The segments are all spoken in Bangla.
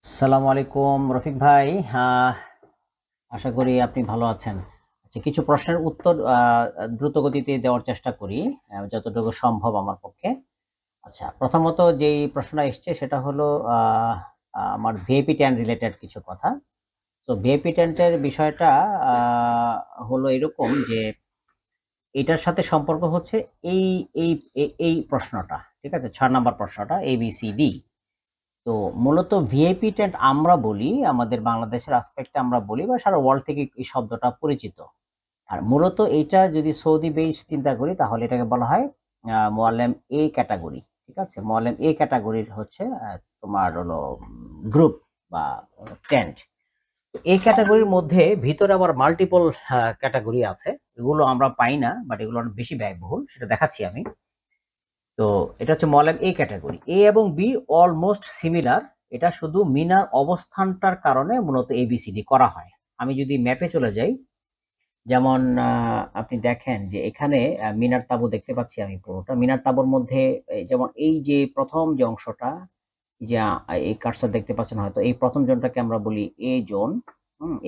আসসালামু আলাইকুম রফিক ভাই। আশা করি আপনি ভালো আছেন। আচ্ছা, কিছু প্রশ্নের উত্তর দ্রুত গতিতে দেওয়ার চেষ্টা করি, যতটুকু সম্ভব আমার পক্ষে। আচ্ছা, প্রথমত যেই প্রশ্নটা এসছে সেটা হলো আমার ভিআইপি ট্যান রিলেটেড কিছু কথা। সো ভিআইপি ট্যান্টের বিষয়টা হলো এরকম যে এটার সাথে সম্পর্ক হচ্ছে এই এই প্রশ্নটা, ঠিক আছে? 6 নাম্বার প্রশ্নটা ABCD। তো মূলত ভিআইপি টেন্ট আমরা বলি, আমাদের বাংলাদেশের আসপেক্টে আমরা বলি বা সারা ওয়ার্ল্ড থেকে এই শব্দটা পরিচিত। আর মূলত এইটা যদি সৌদি বেস চিন্তা করি তাহলে এটাকে বলা হয় মোয়াল্লেম এ ক্যাটাগরি। ঠিক আছে? মোয়াল্লেম এ ক্যাটাগরির হচ্ছে তোমার হলো গ্রুপ বা টেন্ট। এই ক্যাটাগরির মধ্যে ভিতরে আবার মাল্টিপল ক্যাটাগরি আছে। এগুলো আমরা পাই না, বাট এগুলো অনেক বেশি ব্যয়বহুল, সেটা দেখাচ্ছি আমি। তো এটা হচ্ছে মলম এ ক্যাটাগরি। এ এবং বি অলমোস্ট সিমিলার। এটা শুধু মিনার অবস্থানটার কারণে মূলত এবিসিডি করা হয়। আমি যদি ম্যাপে চলে যাই, যেমন আপনি দেখেন যে এখানে মিনার তাঁবু দেখতে পাচ্ছি আমি পুরোটা। মিনার তাঁবুর মধ্যে যেমন এই যে প্রথম যে অংশটা, যে এই কার্সর দেখতে পাচ্ছেন হয়তো, এই প্রথম জোনটাকে আমরা বলি এ জোন।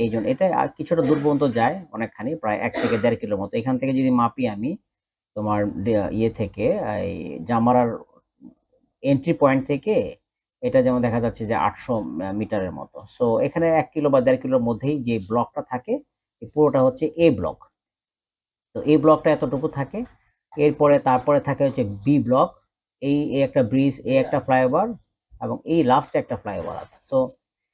এই জোন এটা আর কিছুটা দূর পর্যন্ত যায়, অনেকখানি, প্রায় 1 থেকে 1.5 কিলোর মতো। এখান থেকে যদি মাপি আমি তোমার ইয়ে থেকে, এই জামারার এন্ট্রি পয়েন্ট থেকে এটা যেমন দেখা যাচ্ছে যে 800 মিটারের মতো। সো এখানে 1 কিলো বা 1.5 কিলোর মধ্যেই যে ব্লকটা থাকে, পুরোটা হচ্ছে এ ব্লক। তো এই ব্লকটা এতটুকু থাকে। এরপরে তারপরে থাকে হচ্ছে বি ব্লক। এই একটা ব্রিজ, এই একটা ফ্লাইওভার, এবং এই লাস্টে একটা ফ্লাইওভার আছে। সো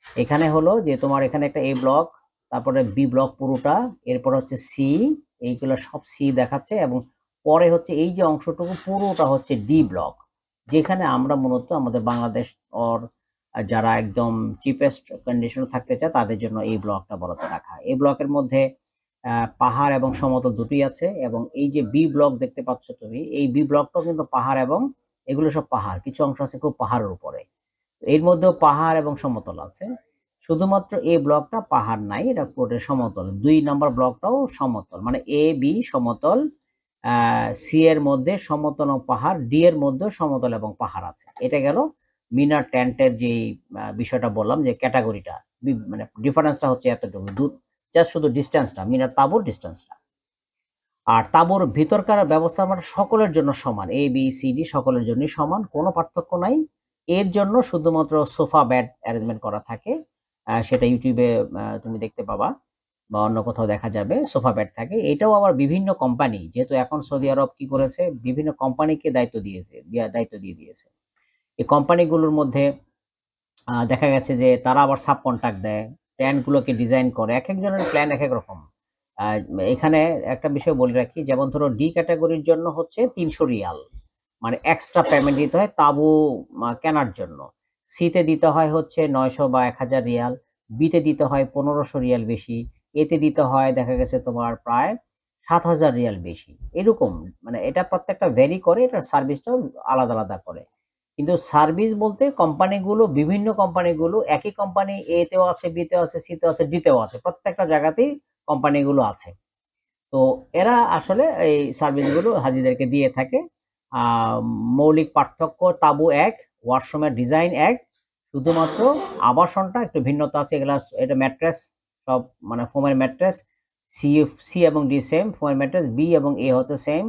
এখানে হলো যে তোমার এখানে একটা এ ব্লক, তারপরে বি ব্লক পুরোটা, এরপর হচ্ছে সি, এইগুলো সব সি দেখাচ্ছে, এবং পরে হচ্ছে এই যে অংশটুকু পুরোটা হচ্ছে ডি ব্লক, যেখানে আমরা মূলত আমাদের বাংলাদেশ ওর যারা একদম চিপেস্ট কন্ডিশনে থাকতে চায় তাদের জন্য এই ব্লকটা বরাদ্দ রাখা। এই ব্লকের মধ্যে পাহাড় এবং সমতল দুটোই আছে, এবং এই যে বি ব্লক দেখতে পাচ্ছ তুমি, এই বি ব্লকটাও কিন্তু পাহাড়, এবং এগুলো সব পাহাড়, কিছু অংশ আছে খুব পাহাড়ের উপরে। এর মধ্যেও পাহাড় এবং সমতল আছে। শুধুমাত্র এ ব্লকটা পাহাড় নাই, এটা পুরোটা সমতল। 2 নাম্বার ব্লকটাও সমতল, মানে এ বি সমতল, সি এর মধ্যে সমতল এবং পাহাড়, ডি এর মধ্যে সমতল এবং পাহাড় আছে। এটা গেল মিনার টেন্টের যে বিষয়টা বললাম, যে ক্যাটাগরিটা, মানে ডিফারেন্সটা হচ্ছে এতটুকু দূর, জাস্ট শুধু ডিস্টেন্সটা, মিনার তাঁবুর ডিস্টেন্সটা। আর তাঁবুর ভিতরকার ব্যবস্থা আমার সকলের জন্য সমান, এ বি সি ডি সকলের জন্যই সমান, কোনো পার্থক্য নাই। এর জন্য শুধুমাত্র সোফা বেড অ্যারেঞ্জমেন্ট করা থাকে, সেটা ইউটিউবে তুমি দেখতে পাবা বা অন্য কোথাও দেখা যাবে, সোফা বেড থাকে। এটাও আবার বিভিন্ন কোম্পানি, যেহেতু এখন সৌদি আরব কি করেছে, বিভিন্ন কোম্পানিকে দায়িত্ব দিয়ে দিয়েছে। এই কোম্পানিগুলোর মধ্যে দেখা গেছে যে তারা আবার সাব কন্ট্রাক্ট দেয়, প্ল্যানগুলোকে ডিজাইন করে। এক একজনের প্ল্যান এক এক রকম। এখানে একটা বিষয় বলে রাখি, যেমন ধরো ডি ক্যাটাগরির জন্য হচ্ছে 300 রিয়াল, মানে এক্সট্রা পেমেন্ট দিতে হয় তাঁবু কেনার জন্য। সিতে দিতে হয় হচ্ছে 900 বা 1000 রিয়াল, বিতে দিতে হয় 1500 রিয়াল বেশি, এতে দিতে হয় দেখা গেছে তোমার প্রায় 7000 রিয়াল বেশি। এরকম, মানে এটা প্রত্যেকটা ভ্যারি করে, এটার সার্ভিসটাও আলাদা আলাদা করে। কিন্তু সার্ভিস বলতে কোম্পানিগুলো, বিভিন্ন কোম্পানিগুলো, একই কোম্পানি এ তেও আছে, বি তেও আছে, সি তেও আছে, ডি তেও আছে, প্রত্যেকটা জায়গাতেই কোম্পানিগুলো আছে। তো এরা আসলে এই সার্ভিসগুলো হাজিদেরকে দিয়ে থাকে। মৌলিক পার্থক্য তাঁবু এক, ওয়াশরুমের ডিজাইন এক, শুধুমাত্র আবাসনটা একটু ভিন্নতা আছে। এগুলা, এটা ম্যাট্রেস সব, মানে ফোমের ম্যাট্রেস। সি সি এবং ডি সেম ফোমের ম্যাট্রেস, বি এবং এ হচ্ছে সেম।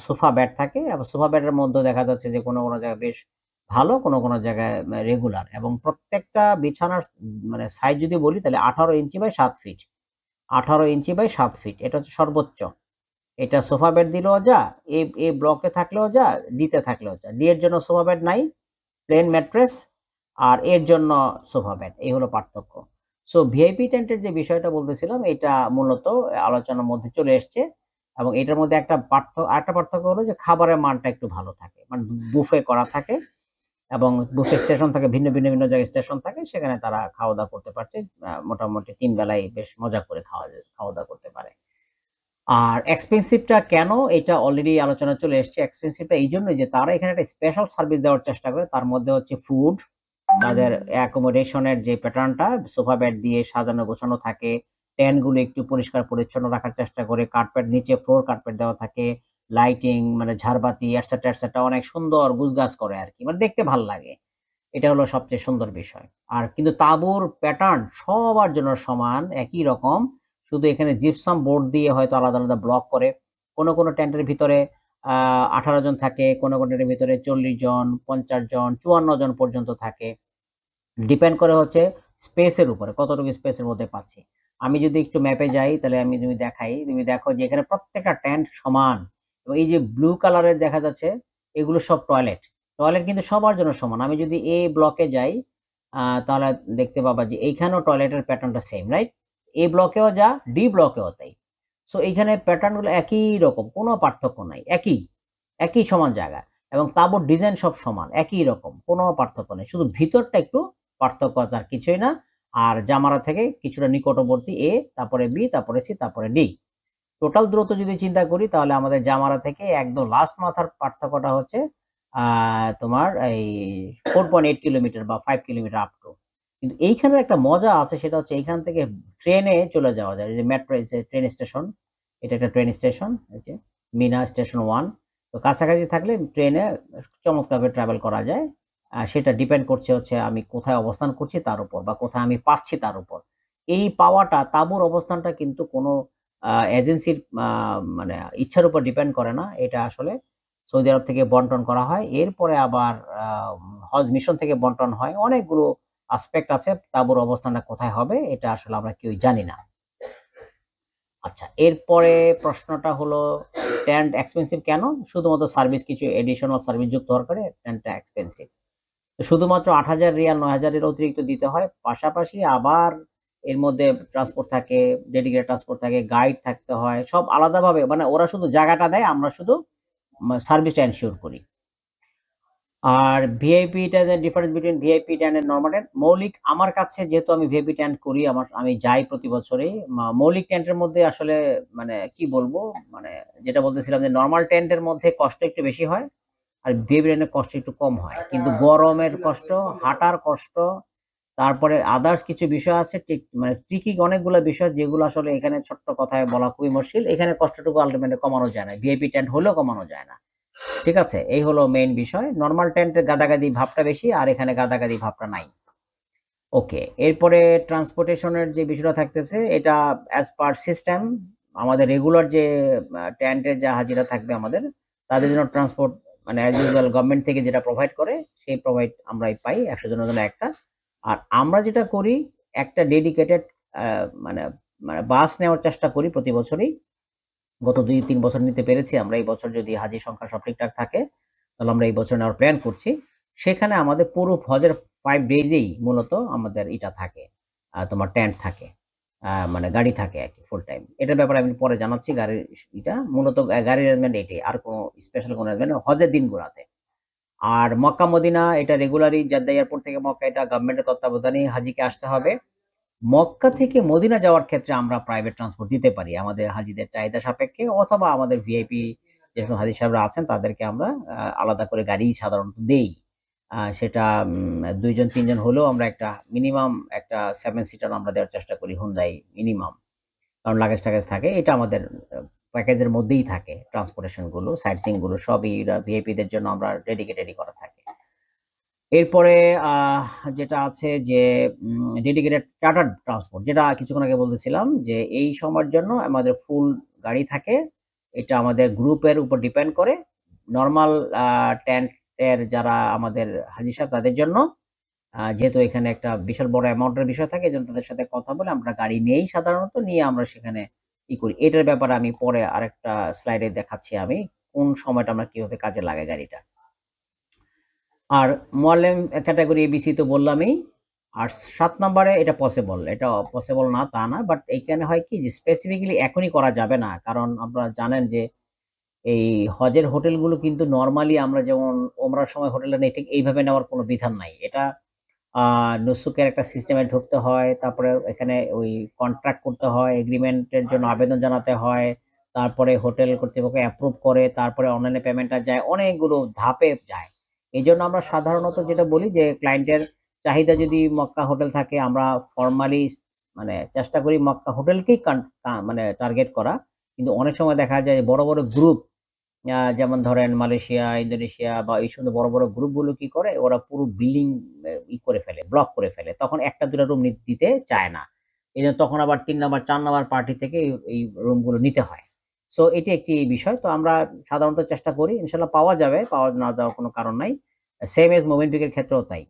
সোফা বেড থাকে, এবং সোফা বেডের মধ্যে দেখা যাচ্ছে যে কোনো কোনো জায়গায় বেশ ভালো, কোনো কোনো জায়গায় রেগুলার, এবং প্রত্যেকটা বিছানার মানে সাইজ যদি বলি তাহলে 18 inch by 7 feet. 18 inch by 7 feet, এটা হচ্ছে সর্বোচ্চ। এটা সোফা বেড দিলেও যা, এ ব্লকে থাকলেও যা, ডিতে থাকলেও যা। ডি এর জন্য সোফা বেড নাই, প্লেন ম্যাট্রেস, আর এর জন্য সোফা বেড, এই হলো পার্থক্য। সো ভিআইপি টেন্টের যে বিষয়টা বলতেছিলাম, এটা মূলত আলোচনার মধ্যে চলে এসছে। এবং এটার মধ্যে আরেকটা পার্থক্য হলো যে খাবারের মানটা একটু ভালো থাকে, মানে বুফে করা থাকে, এবং বুফে স্টেশন থাকে, ভিন্ন ভিন্ন ভিন্ন জায়গায় স্টেশন থাকে, সেখানে তারা খাওয়া দাওয়া করতে পারছে। মোটামুটি 3 বেলায় বেশ মজা করে খাওয়া দাওয়া করতে পারে। আর এক্সপেন্সিভটা কেন, এটা অলরেডি আলোচনা চলে এসছে। এক্সপেন্সিভটা এই জন্যই যে তারা এখানে একটা স্পেশাল সার্ভিস দেওয়ার চেষ্টা করে। তার মধ্যে হচ্ছে ফুড, তাদের অ্যাকোমোডেশনের যে প্যাটার্নটা, সোফা বেড দিয়ে সাজানো গোছানো থাকে, টেন্টগুলো একটু পরিষ্কার পরিচ্ছন্ন রাখার চেষ্টা করে, কার্পেট, নিচে ফ্লোর কার্পেট দেওয়া থাকে, লাইটিং মানে ঝাড়বাতি এটসেট্রা এটসেট্রা অনেক সুন্দর গুছগাছ করে আর কি, মানে দেখতে ভাল লাগে। এটা হলো সবচেয়ে সুন্দর বিষয়। আর কিন্তু তাঁবুর প্যাটার্ন সবার জন্য সমান, একই রকম। শুধু এখানে জিপসাম বোর্ড দিয়ে হয়তো আলাদা, আলাদা ব্লক করে। কোনো টেন্টের ভিতরে 18 জন থাকে, কোনো টেন্টের ভিতরে 40 জন, 50 জন, 54 জন পর্যন্ত থাকে। ডিপেন্ড করে হচ্ছে স্পেসের উপরে, কতটুকু স্পেসের মধ্যে পাচ্ছি। আমি যদি একটু ম্যাপে যাই তাহলে আমি তুমি দেখাই, তুমি দেখো যে এখানে প্রত্যেকটা টেন্ট সমান এবং এই যে ব্লু কালারের দেখা যাচ্ছে এগুলো সব টয়লেট। টয়লেট কিন্তু সবার জন্য সমান। আমি যদি এ ব্লকে যাই তাহলে দেখতে পাবা যে এইখানেও টয়লেটের প্যাটার্নটা সেম, রাইট? এ ব্লকেও যা, ডি ব্লকেও তাই। সো এইখানে প্যাটার্নগুলো একই রকম, কোনো পার্থক্য নাই, একই সমান জায়গা এবং তাঁবুর ডিজাইন সব সমান, একই রকম, কোনো পার্থক্য নেই। শুধু ভিতরটা একটু পার্থক্য আছে, আর কিছুই না। আর জামারা থেকে কিছুটা নিকটবর্তী এ, তারপরে বি, তারপরে সি, তারপরে ডি। টোটাল দূরত্ব যদি চিন্তা করি তাহলে আমাদের জামারা থেকে একদম লাস্ট মাথার পার্থক্যটা হচ্ছে তোমার এই 4.8 কিলোমিটার বা 5 কিলোমিটার আপ টু। কিন্তু এইখানে একটা মজা আছে, সেটা হচ্ছে এইখান থেকে ট্রেনে চলে যাওয়া যায়। যে মেট্রো ট্রেন স্টেশন, এটা একটা ট্রেন স্টেশন, এই যে মিনা স্টেশন 1। তো কাছাকাছি থাকলে ট্রেনে চমৎকারভাবে ট্রাভেল করা যায়। সেটা ডিপেন্ড করছে হচ্ছে আমি কোথায় অবস্থান করছি তার উপর, বা কোথায় আমি পাচ্ছি তার উপর। এই পাওয়াটা, তাঁবুর অবস্থানটা কিন্তু কোনো এজেন্সির মানে ইচ্ছার উপর ডিপেন্ড করে না। এটা আসলে সৌদি আরব থেকে বন্টন করা হয়, এরপরে আবার হজ মিশন থেকে বন্টন হয়। অনেকগুলো আসপেক্ট আছে তাঁবুর অবস্থানটা কোথায় হবে, এটা আসলে আমরা কেউই জানি না। আচ্ছা, এরপরে প্রশ্নটা হলো টেন্ট এক্সপেন্সিভ কেন? শুধুমাত্র সার্ভিস, কিছু এডিশনাল সার্ভিস যুক্ত হওয়ার কারণে টেন্টটা এক্সপেন্সিভ। শুধুমাত্র 8,000 রিয়াল, 9,000 এর অতিরিক্ত দিতে হয়। পাশাপাশি আবার এর মধ্যে ট্রান্সপোর্ট থাকে, ডেডিকেটেড ট্রান্সপোর্ট থাকে, গাইড থাকতে হয়, সব আলাদাভাবে। মানে ওরা শুধু জায়গাটা দেয়, আমরা শুধু সার্ভিসটা এনশিওর করি। আর ভিআইপি টেন্টের difference between VIP tent and normal tent. মৌলিক আমার কাছে, যেহেতু আমি ভিআইপি টেন্ট করি, আমি যাই প্রতি বছরই। মৌলিক টেন্টের মধ্যে আসলে মানে কি বলবো, মানে যেটা বলতেছিলাম যে নরমাল টেন্টের মধ্যে কষ্ট একটু বেশি হয়, আর ভিআইপি টেন্টের কষ্ট একটু কম হয়। কিন্তু গরমের কষ্ট, হাঁটার কষ্ট, তারপরে আদার্স কিছু বিষয় আছে, মানে ট্রিকি অনেকগুলো বিষয়, যেগুলো আসলে এখানে ছোট্ট কথায় বলা খুবই মুশকিল। এখানে কষ্টটুকু আলটিমেটলি কমানো যায় না, ভিআইপি টেন্ট হলেও কমানো যায় না। ঠিক আছে, এই হলো মেইন বিষয়। নরমাল টেন্টের গাদাগাদি ভাবটা বেশি, আর এখানে গাদাগাদি ভাবটা নাই। ওকে, এরপরে ট্রান্সপোর্টেশনের যে বিষয়টা থাকতেছে, এটা অ্যাজ পার সিস্টেম আমাদের রেগুলার যে টেন্টের যা হাজিরা থাকবে আমাদের, তাদের জন্য ট্রান্সপোর্ট মানে অ্যাজ ইউজুয়াল গভর্নমেন্ট থেকে যেটা প্রোভাইড করে সেই প্রোভাইড আমরাই পাই 100 জনের জন্য একটা। আর আমরা যেটা করি, একটা ডেডিকেটেড মানে মানে বাস নেওয়ার চেষ্টা করি প্রতি বছরই। গত 2-3 বছর নিতে পেরেছি আমরা। এই বছর যদি হাজির সংখ্যা সব ঠিকঠাক থাকে তাহলে আমরা এই বছর নেওয়ার প্ল্যান করছি। সেখানে আমাদের পুরো হজের 5 ডেজেই মূলত আমাদের এটা থাকে, তোমার টেন্ট থাকে, মানে গাড়ি থাকে আরকি ফুল টাইম। এটার ব্যাপারে আমি পরে জানাচ্ছি। গাড়ির মূলত গাড়ির অ্যারেঞ্জমেন্ট এটাই, আর কোনো স্পেশাল কোনো অ্যারেঞ্জমেন্ট হজের দিনগুলাতে। আর মক্কা মদিনা এটা রেগুলারই, জেদ্দা এয়ারপোর্ট থেকে মক্কা এটা গভর্নমেন্টের তত্ত্বাবধানেই হাজিকে আসতে হবে। মক্কা থেকে মদিনা যাওয়ার ক্ষেত্রে আমরা প্রাইভেট ট্রান্সপোর্ট দিতে পারি আমাদের হাজিদের চাহিদা সাপেক্ষে, অথবা আমাদের ভিআইপি যেসব হাজি সাহেবরা আছেন তাদেরকে আমরা আলাদা করে গাড়ি সাধারণত দেই। সেটা 2 জন 3 জন হলেও আমরা একটা মিনিমাম একটা 7 সিটার আমরা দেওয়ার চেষ্টা করি, হুন্ডাই মিনিমাম। কারণ লাগেজ-টাগেজ থাকে। এটা আমাদের প্যাকেজের মধ্যেই থাকে। ট্রান্সপোর্টেশন গুলো, সাইট সিইং গুলো সবই ভিআইপি দের জন্য আমরা ডেডিকেটেডই করা থাকে। এরপরে যেটা আছে যে ডেডিকেটেড চার্টার্ড ট্রান্সপোর্ট, যেটা কিছুক্ষণ আগে বলতেছিলাম যে এই সময়ের জন্য আমাদের ফুল গাড়ি থাকে। এটা আমাদের গ্রুপের উপর ডিপেন্ড করে। নরমাল টেন্টের যারা আমাদের হাজি সাহেব তাদের জন্য, যেহেতু এখানে একটা বিশাল বড় অ্যামাউন্টের বিষয় থাকে, এজন্য তাদের সাথে কথা বলে আমরা গাড়ি নিয়েই সাধারণত নিয়ে আমরা সেখানে করি। এটার ব্যাপারে আমি পরে আরেকটা স্লাইডে দেখাচ্ছি আমি কোন সময়টা আমরা কিভাবে কাজে লাগাই গাড়িটা। আর মোয়াল্লেম ক্যাটাগরি এবিসি তো বললামই। আর 7 নম্বরে এটা পসিবল, এটা পসিবল না তা না, বাট এইখানে হয় কি যে স্পেসিফিক্যালি এখনই করা যাবে না, কারণ আপনারা জানেন যে এই হজের হোটেলগুলো কিন্তু নরমালি আমরা যেমন ওমরার সময় হোটেলে নেই, ঠিক এইভাবে নেওয়ার কোনো বিধান নাই। এটা নুসুকের একটা সিস্টেমে ঢুকতে হয়, তারপরে এখানে ওই কন্ট্রাক্ট করতে হয়, এগ্রিমেন্টের জন্য আবেদন জানাতে হয়, তারপরে হোটেল কর্তৃপক্ষ অ্যাপ্রুভ করে, তারপরে অনলাইনে পেমেন্টটা যায়, অনেকগুলো ধাপে যায়। এইজন্য আমরা সাধারণত যেটা বলি যে ক্লায়েন্টের চাহিদা যদি মক্কা হোটেল থাকে, আমরা ফরমালি মানে চেষ্টা করি মক্কা হোটেলকেই মানে টার্গেট করা। কিন্তু অনেক সময় দেখা যায় বড় বড় গ্রুপ যেমন ধরেন মালয়েশিয়া, ইন্দোনেশিয়া বা এই সমস্ত বড় বড় গ্রুপগুলো কি করে, ওরা পুরো বিল্ডিং করে ফেলে, ব্লক করে ফেলে, তখন একটা দুটা রুম দিতে চায় না। এই জন্য তখন আবার 3 নাম্বার 4 নাম্বার পার্টি থেকে এই রুমগুলো নিতে হয়। সো এটি একটি বিষয়। তো আমরা সাধারণত চেষ্টা করি, ইনশাল্লাহ পাওয়া যাবে, পাওয়া না যাওয়ার কোনো কারণ নাই। সেম এজ মোমেন্টিকের ক্ষেত্রেও তাই।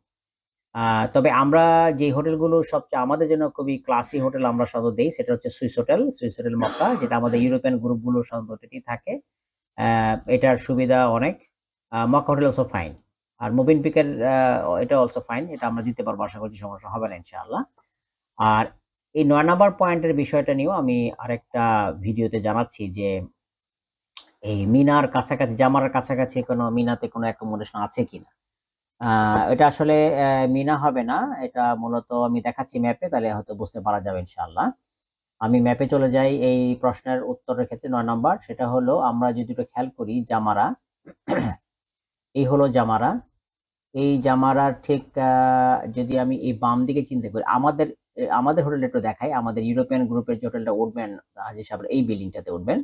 তবে আমরা যে হোটেলগুলো সবচেয়ে আমাদের জন্য খুবই ক্লাসি হোটেল আমরা সাধারণত দেই, সেটা হচ্ছে Swiss hotel, Swiss hotel Mecca, যেটা আমাদের ইউরোপিয়ান গ্রুপগুলো সাধারণত এটাতেই থাকে। এটার সুবিধা অনেক। Makkah hotel also fine. আর মোবিনপিকের এটা অলসো ফাইন। এটা আমরা দিতে পারবো, আশা করছি সমস্যা হবে না ইনশাআল্লাহ। আর এই 9 নাম্বার পয়েন্টের বিষয়টা নিয়েও আমি আরেকটা ভিডিওতে জানাচ্ছি যে এই মিনার কাছাকাছি, জামারার কাছাকাছি কোনো মিনাতে কোনো অ্যাকোমোডেশন আছে কিনা। এটা আসলে মিনা হবে না, এটা মূলত আমি দেখাচ্ছি ম্যাপে, তাহলে হয়তো বুঝতে পারা যাবে ইনশাআল্লাহ। আমি ম্যাপে চলে যাই এই প্রশ্নের উত্তরের ক্ষেত্রে 9 নাম্বার, সেটা হলো আমরা যদি একটু খেয়াল করি জামারা, এই হলো জামারা। এই জামারার ঠিক যদি আমি এই বাম দিকে চিন্তা করি, আমাদের হোটেলটা একটু দেখাই, আমাদের ইউরোপিয়ান গ্রুপের যে হোটেলটা উঠবেন হাজী সাহেব এই বিল্ডিংটাতে উঠবেন।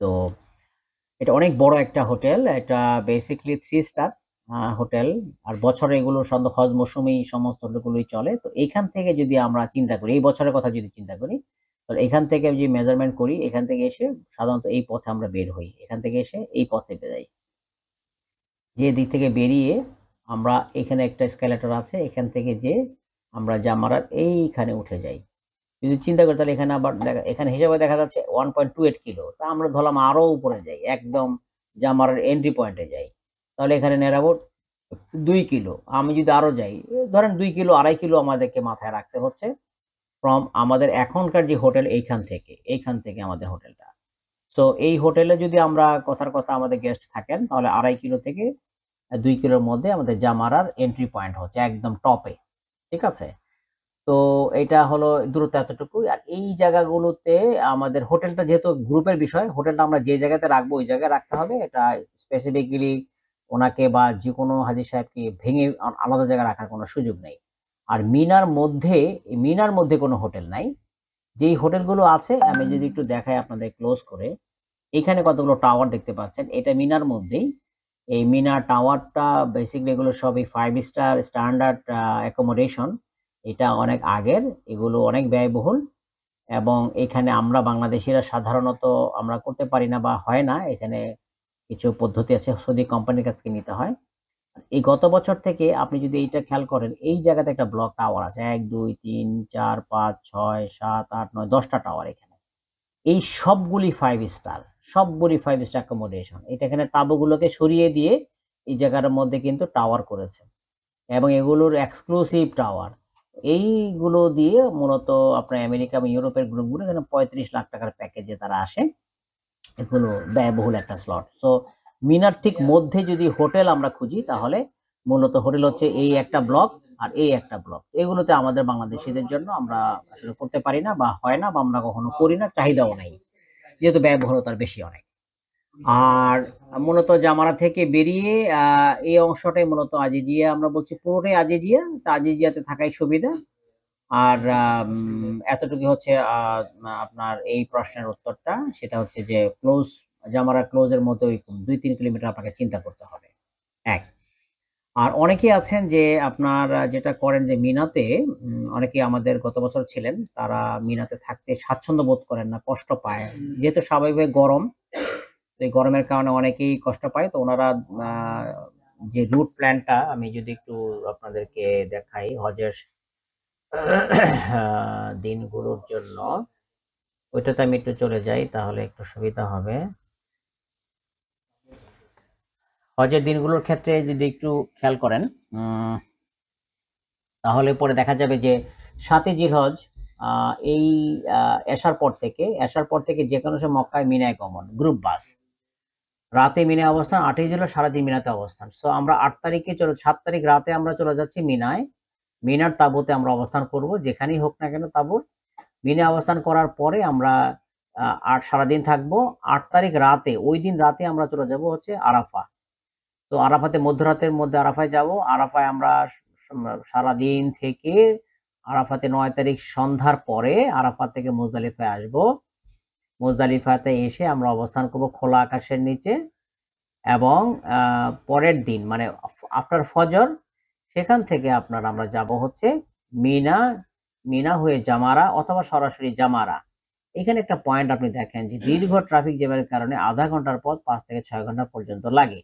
তো এটা অনেক বড় একটা হোটেল, এটা বেসিক্যালি 3 স্টার হোটেল। আর বছরে এগুলো হজ মৌসুমেই সমস্ত হোটেলগুলোই চলে। তো এইখান থেকে যদি আমরা চিন্তা করি, এই বছরের কথা যদি চিন্তা করি, তাহলে এখান থেকে যদি মেজারমেন্ট করি, এখান থেকে এসে সাধারণত এই পথে আমরা বের হই, এখান থেকে এসে এই পথে বেরাই, যে দিক থেকে বেরিয়ে আমরা এখানে একটা স্কেলেটর আছে, এখান থেকে যে আমরা জামারার এইখানে উঠে যাই। যদি চিন্তা করি তাহলে এখানে আবার এখানে হিসাবে দেখা যাচ্ছে 1.28 কিলো, তা আমরা ধরলাম আরো উপরে যাই, একদম জামারার এন্ট্রি পয়েন্টে যাই, তাহলে এখানে নেরাবো 2 কিলো। আমি যদি আরো যাই, ধরেন 2 কিলো 2.5 কিলো আমাদেরকে মাথায় রাখতে হচ্ছে ফ্রম আমাদের এখনকার যে হোটেল, এইখান থেকে আমাদের হোটেলটা। সো এই হোটেলে যদি আমরা কথার কথা আমাদের গেস্ট থাকেন, তাহলে 2.5 কিলো থেকে 2 কিলোর মধ্যে আমাদের জামারার এন্ট্রি পয়েন্ট হচ্ছে একদম টপে। ঠিক আছে, তো এটা হলো দূরত্ব এতটুকুই। আর এই জায়গাগুলোতে আমাদের হোটেলটা যেহেতু গ্রুপের বিষয়, হোটেলটা আমরা যে জায়গাতে রাখবো ওই জায়গায় রাখতে হবে। এটা স্পেসিফিক্যালি ওনাকে বা যে কোনো হাজী সাহেবকে ভেঙে আলাদা জায়গায় রাখার কোনো সুযোগ নেই। আর মিনার মধ্যে কোনো হোটেল নাই। যেই হোটেলগুলো আছে আমি যদি একটু দেখাই আপনাদের ক্লোজ করে, এখানে কতগুলো টাওয়ার দেখতে পাচ্ছেন, এটা মিনার মধ্যেই। এই মিনার টাওয়ারটা বেসিক্যালি এগুলো সবই 5 স্টার স্ট্যান্ডার্ড অ্যাকোমোডেশন। এটা অনেক আগের, এগুলো অনেক ব্যয়বহুল, এবং এখানে আমরা বাংলাদেশিরা সাধারণত আমরা করতে পারি না বা হয় না, এখানে কিছু পদ্ধতি আছে, সৌদি কোম্পানির কাছ থেকে নিতে হয়। এই গত বছর থেকে আপনি যদি এইটা খেয়াল করেন, এই জায়গাতে একটা ব্লক টাওয়ার আছে, 1 2 3 4 5 6 7 8 9 10টা টাওয়ার এখানে। এই সবগুলি 5 স্টার অ্যাকোমোডেশন। এটা এখানে তাঁবুগুলোকে সরিয়ে দিয়ে এই জায়গার মধ্যে কিন্তু টাওয়ার করেছে, এবং এগুলোর এক্সক্লুসিভ টাওয়ার। এইগুলো দিয়ে মূলত আপনার আমেরিকা এবং ইউরোপের গ্রুপগুলো এখানে 35 লাখ টাকার প্যাকেজে তারা আসে। এগুলো ব্যয়বহুল একটা স্লট। সো মিনার ঠিক মধ্যে যদি হোটেল আমরা খুঁজি, তাহলে মূলত হোটেল হচ্ছে এই একটা ব্লক আর এই একটা ব্লক। এগুলোতে আমাদের বাংলাদেশিদের জন্য আমরা আসলে করতে পারি না বা হয় না, বা আমরা কখনো করি না, চাহিদাও নাই, যেহেতু ব্যয়বহুলতার বেশি অনেক। আর মূলত জামারা থেকে বেরিয়ে এই অংশটাই মূলত আজিজিয়া, আমরা বলছি পুরোটাই আজিজিয়া। তা আজিজিয়াতে থাকাই সুবিধা। আর এতটুকু হচ্ছে আপনার এই প্রশ্নের উত্তরটা, সেটা হচ্ছে যে জামারা ক্লোজের মতো 2-3 কিলোমিটার আপনাকে চিন্তা করতে হবে। এক। আর অনেকেই আছেন যে আপনার যেটা করেন যে মিনাতে, অনেকেই আমাদের গত বছর ছিলেন, তারা মিনাতে থাকতে স্বাচ্ছন্দ্য বোধ করেন না, কষ্ট পায়, যেহেতু স্বাভাবিক গরম। তো এই গরমের কারণে অনেকেই কষ্ট পায়। তো ওনারা যে রুট প্ল্যানটা আমি যদি একটু আপনাদেরকে দেখাই হজের দিনগুলোর জন্য, ওইটাতে আমি একটু চলে যাই, তাহলে একটু সুবিধা হবে। হজের দিনগুলোর ক্ষেত্রে যদি একটু খেয়াল করেন, তাহলে পরে দেখা যাবে যে 7 জিলহজ এই আসার পর থেকে যে কোনো সময় মক্কায় মিনায় গমন, গ্রুপ বাস, রাতে মিনায় অবস্থান, 8 জিলহজ সারাদিন মিনাতে অবস্থান। সো আমরা 8 তারিখে 7 তারিখ রাতে আমরা চলে যাচ্ছি মিনায়। মিনার তাঁবুতে আমরা অবস্থান করব, যেখানেই হোক না কেন তাঁবুর। মিনায় অবস্থান করার পরে আমরা সারাদিন থাকবো। 8 তারিখ রাতে, ওই দিন রাতে আমরা চলে যাব হচ্ছে আরাফা। তো আরাফাতে মধ্যরাতের মধ্যে আরাফায় যাব। আরাফায় আমরা সারাদিন থেকে আরাফাতে 9 তারিখ সন্ধ্যার পরে আরাফা থেকে মুজদালিফায় আসব। মুজদালিফাতে এসে আমরা অবস্থান করব খোলা আকাশের নিচে, এবং পরের দিন মানে আফটার ফজর সেখান থেকে আমরা যাব হচ্ছে মিনা, মিনা হয়ে জামারা অথবা সরাসরি জামারা। এখানে একটা পয়েন্ট আপনি দেখেন যে দীর্ঘ ট্রাফিক জ্যামের কারণে আধা ঘন্টার পথ 5 থেকে 6 ঘন্টা পর্যন্ত লাগে।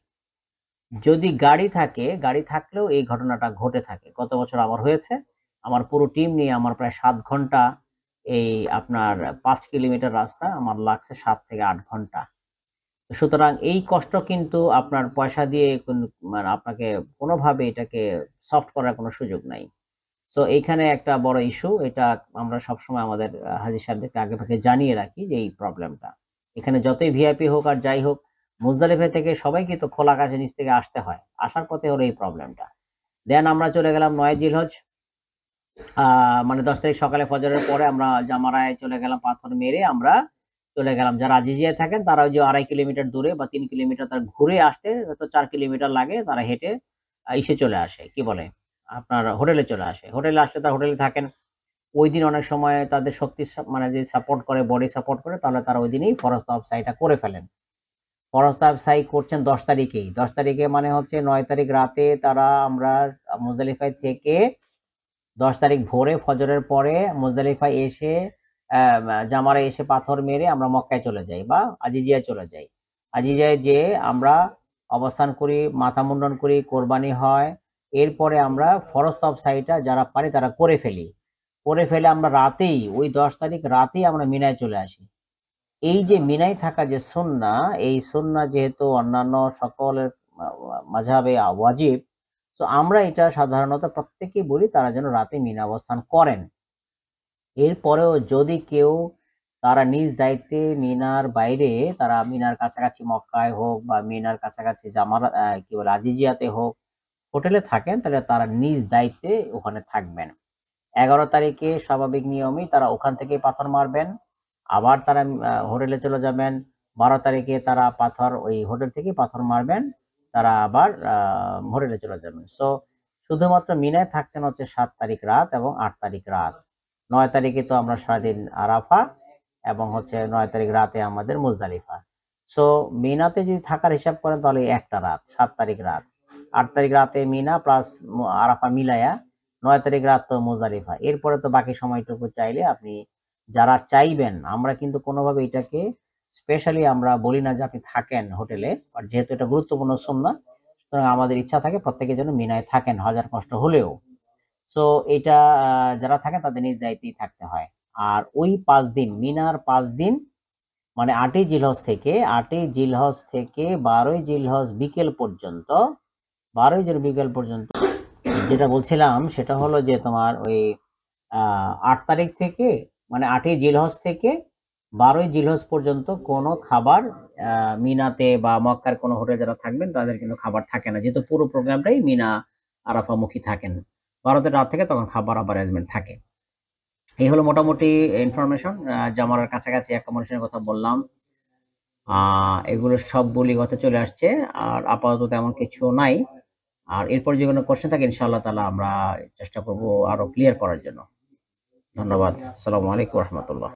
যদি গাড়ি থাকে, গাড়ি থাকলেও এই ঘটনাটা ঘটে থাকে। গত বছর আমার হয়েছে, আমার পুরো টিম নিয়ে আমার প্রায় 7 ঘন্টা, এই আপনার 5 কিলোমিটার রাস্তা আমার লাগছে 7 থেকে 8 ঘন্টা। সুতরাং এই কষ্ট কিন্তু আপনার পয়সা দিয়ে মানে আপনাকে কোনোভাবে এটাকে সফট করার কোনো সুযোগ নাই। সো এইখানে একটা বড় ইস্যু, এটা আমরা সবসময় আমাদের হাজী সাহেবদেরকে আগে ভাগে জানিয়ে রাখি যে এই প্রবলেমটা। এখানে যতই ভিআইপি হোক আর যাই হোক, মুজদালিফা থেকে সবাইকে তো খোলা আকাশের নিচ থেকে আসতে হয়, আসার পথে হলো এই প্রবলেমটা। দেন আমরা চলে গেলাম 9 জিলহজ, মানে 10 তারিখ সকালে ফজরের পরে আমরা জামারায় চলে গেলাম, পাথর মেরে আমরা চলে গেলাম। যারা আজিজিয়ায় থাকেন তারা ওই যে 2.5 কিলোমিটার দূরে বা 3 কিলোমিটার তার ঘুরে আসতে তো 4 কিলোমিটার লাগে, তারা হেঁটে এসে চলে আসে, কি বলে আপনার হোটেলে চলে আসে। হোটেলে আসলে তারা হোটেলে থাকেন। ওই দিন অনেক সময় তাদের শক্তি মানে যে সাপোর্ট করে, বডি সাপোর্ট করে, তাহলে তারা ওই দিনই ফরজ তাওয়াফ সাইটা করে ফেলেন। ফরজ তাওয়াফ সাই করছেন 10 তারিখেই। 10 তারিখে মানে হচ্ছে 9 তারিখ রাতে তারা আমরা মুজদালিফায় থেকে 10 তারিখ ভোরে ফজরের পরে মুজদালিফায় এসে জামারে এসে পাথর মেরে আমরা মক্কায় চলে যাই বা আজিজিয়ায় চলে যাই। আজিজিয়ায় যেয়ে আমরা অবস্থান করি, মাথা মুন্ডন করি, কোরবানি হয়। এরপরে আমরা ফরজ তাওয়াফ সাইটা যারা পারি তারা করে ফেলি। করে ফেলে আমরা রাতেই, ওই 10 তারিখ রাতেই আমরা মিনায় চলে আসি। এই যে মিনায় থাকা যে সুন্নাহ, এই সুন্নাহ যেহেতু অন্যান্য সকলের মাযহাবে ওয়াজিব, সো আমরা এটা সাধারণত প্রত্যেকেই বলি তারা যেন রাতে মিনা অবস্থান করেন। এরপরেও যদি কেউ তারা নিজ দায়িত্বে মিনার বাইরে, তারা মিনার কাছাকাছি মক্কায় হোক বা মিনার কাছাকাছি জামারা কি বলে আজিজিয়াতে হোক, হোটেলে থাকেন, তাহলে তারা নিজ দায়িত্বে ওখানে থাকবেন। 11 তারিখে স্বাভাবিক নিয়মেই তারা ওখান থেকেই পাথর মারবেন, আবার তারা হোটেলে চলে যাবেন। 12 তারিখে তারা পাথর ওই হোটেল থেকেই পাথর মারবেন, তারা আবার হোটেলে চলে যাবেন। সো শুধুমাত্র মিনায় থাকছেন হচ্ছে 7 তারিখ রাত এবং 8 তারিখ রাত। 9 তারিখে তো আমরা সারাদিন আরাফা, এবং হচ্ছে 9 তারিখ রাতে আমাদের মুজদালিফা। সো মিনাতে যদি থাকার হিসাব করেন তাহলে একটা রাত, 7 তারিখ রাত, 8 তারিখ রাতে মিনা প্লাস আরাফা মিলায়া 9 তারিখ রাত তো মুজদালিফা। এরপরে তো বাকি সময়টুকু চাইলে আপনি যারা চাইবেন, আমরা কিন্তু কোনোভাবে এটাকে স্পেশালি আমরা বলি না যে আপনি থাকেন হোটেলে, বাট যেহেতু এটা গুরুত্বপূর্ণ সুন্নাহ, সুতরাং আমাদের ইচ্ছা থাকে প্রত্যেকে যেন মিনায় থাকেন হাজার কষ্ট হলেও। সো এটা যারা থাকেন তাদের নিজ দায়িত্বেই থাকতে হয়। আর ওই 5 দিন, মিনার 5 দিন মানে 8ই জিলহজ থেকে 12ই জিলহজ বিকেল পর্যন্ত, 12ই জিলহজ বিকেল পর্যন্ত যেটা বলছিলাম সেটা হলো যে তোমার ওই 8 তারিখ থেকে মানে 8ই জিলহজ থেকে 12ই জিলহজ পর্যন্ত কোনো খাবার মিনাতে বা মক্কার কোনো হোটেলে যারা থাকবেন তাদের কিন্তু খাবার থাকে না, যেহেতু পুরো প্রোগ্রামটাই মিনা আরাফামুখী থাকেন। ভারতের রাত থেকে তখন খাবার অ্যারেঞ্জমেন্ট থাকে। এই হলো মোটামুটি ইনফরমেশন। জামারার কাছাকাছি অ্যাকোমোডেশনের কথা বললাম, এগুলো সবগুলি কথা চলে আসছে, আর আপাতত তেমন কিছু নাই। আর এরপর যে কোনো কোশ্চেন থাকে ইনশাআল্লাহ তাআলা আমরা চেষ্টা করব আরো ক্লিয়ার করার জন্য। ধন্যবাদ। আসসালামু আলাইকুম ওয়া রাহমাতুল্লাহ।